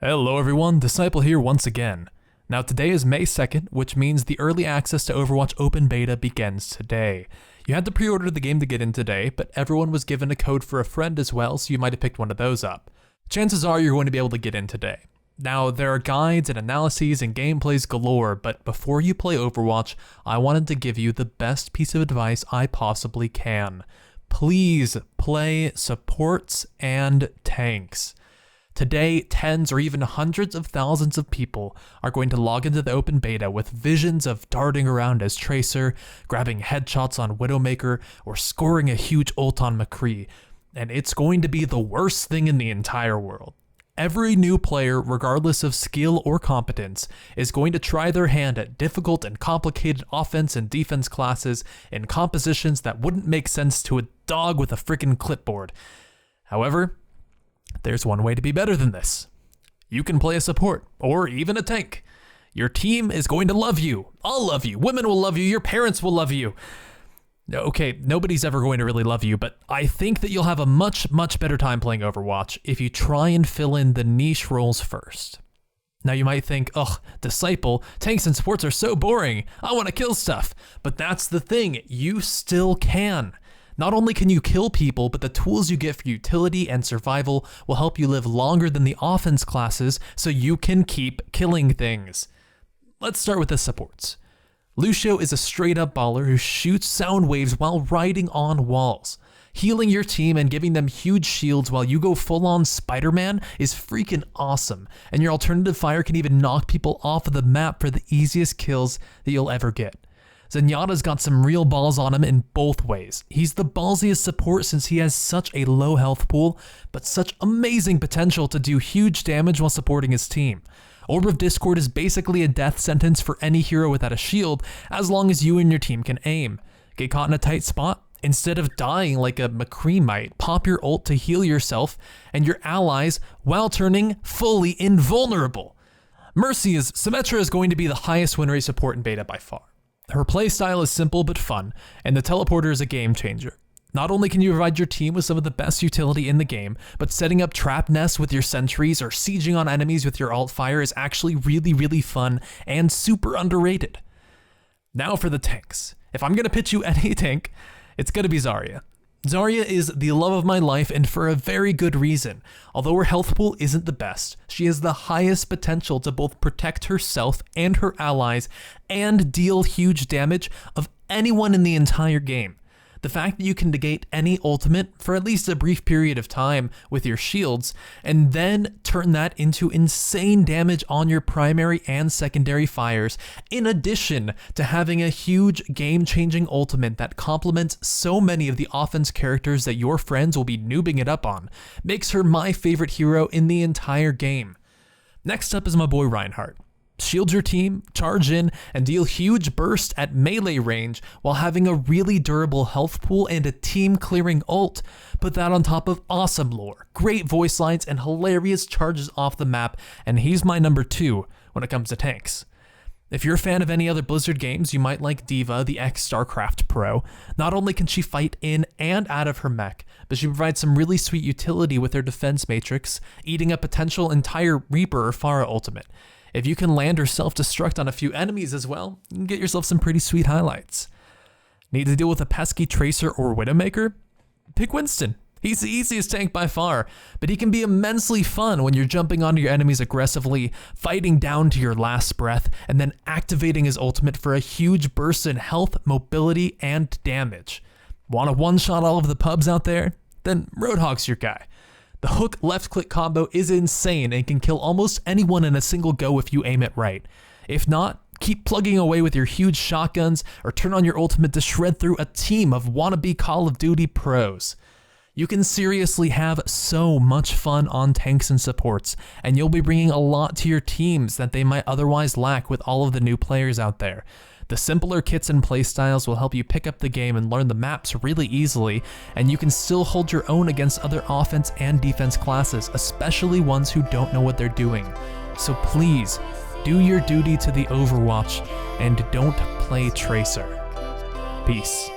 Hello everyone, Disciple here once again. Now today is May 2nd, which means the early access to Overwatch open beta begins today. You had to pre-order the game to get in today, but everyone was given a code for a friend as well, so you might have picked one of those up. Chances are you're going to be able to get in today. Now there are guides and analyses and gameplays galore, but before you play Overwatch, I wanted to give you the best piece of advice I possibly can. Please play supports and tanks. Today, tens or even hundreds of thousands of people are going to log into the open beta with visions of darting around as Tracer, grabbing headshots on Widowmaker, or scoring a huge ult on McCree, and it's going to be the worst thing in the entire world. Every new player, regardless of skill or competence, is going to try their hand at difficult and complicated offense and defense classes in compositions that wouldn't make sense to a dog with a freaking clipboard. However, there's one way to be better than this. You can play a support, or even a tank. Your team is going to love you. I'll love you. Women will love you. Your parents will love you. Okay, nobody's ever going to really love you, but I think that you'll have a much better time playing Overwatch if you try and fill in the niche roles first. Now you might think, ugh, Disciple, tanks and supports are so boring. I want to kill stuff. But that's the thing, you still can. Not only can you kill people, but the tools you get for utility and survival will help you live longer than the offense classes so you can keep killing things. Let's start with the supports. Lucio is a straight up baller who shoots sound waves while riding on walls. Healing your team and giving them huge shields while you go full on Spider-Man is freaking awesome, and your alternative fire can even knock people off of the map for the easiest kills that you'll ever get. Zenyatta's got some real balls on him in both ways. He's the ballsiest support since he has such a low health pool, but such amazing potential to do huge damage while supporting his team. Orb of Discord is basically a death sentence for any hero without a shield, as long as you and your team can aim. Get caught in a tight spot? Instead of dying like a McCree might, pop your ult to heal yourself and your allies while turning fully invulnerable. Mercy's Symmetra is going to be the highest win rate support in beta by far. Her playstyle is simple but fun, and the teleporter is a game changer. Not only can you provide your team with some of the best utility in the game, but setting up trap nests with your sentries or sieging on enemies with your alt fire is actually really fun and super underrated. Now for the tanks. If I'm gonna pitch you any tank, it's gonna be Zarya. Zarya is the love of my life, and for a very good reason. Although her health pool isn't the best, she has the highest potential to both protect herself and her allies and deal huge damage of anyone in the entire game. The fact that you can negate any ultimate for at least a brief period of time with your shields, and then turn that into insane damage on your primary and secondary fires, in addition to having a huge game-changing ultimate that complements so many of the offense characters that your friends will be noobing it up on, makes her my favorite hero in the entire game. Next up is my boy Reinhardt. Shield your team, charge in, and deal huge bursts at melee range while having a really durable health pool and a team-clearing ult. Put that on top of awesome lore, great voice lines, and hilarious charges off the map, and he's my number 2 when it comes to tanks. If you're a fan of any other Blizzard games, you might like D.Va, the ex-StarCraft pro. Not only can she fight in and out of her mech, but she provides some really sweet utility with her defense matrix, eating a potential entire Reaper or Pharah ultimate. If you can land or self-destruct on a few enemies as well, you can get yourself some pretty sweet highlights. Need to deal with a pesky Tracer or Widowmaker? Pick Winston. He's the easiest tank by far, but he can be immensely fun when you're jumping onto your enemies aggressively, fighting down to your last breath, and then activating his ultimate for a huge burst in health, mobility, and damage. Want to one-shot all of the pubs out there? Then Roadhog's your guy. The hook left-click combo is insane and can kill almost anyone in a single go if you aim it right. If not, keep plugging away with your huge shotguns or turn on your ultimate to shred through a team of wannabe Call of Duty pros. You can seriously have so much fun on tanks and supports, and you'll be bringing a lot to your teams that they might otherwise lack with all of the new players out there. The simpler kits and playstyles will help you pick up the game and learn the maps really easily, and you can still hold your own against other offense and defense classes, especially ones who don't know what they're doing. So please, do your duty to the Overwatch, and don't play Tracer. Peace.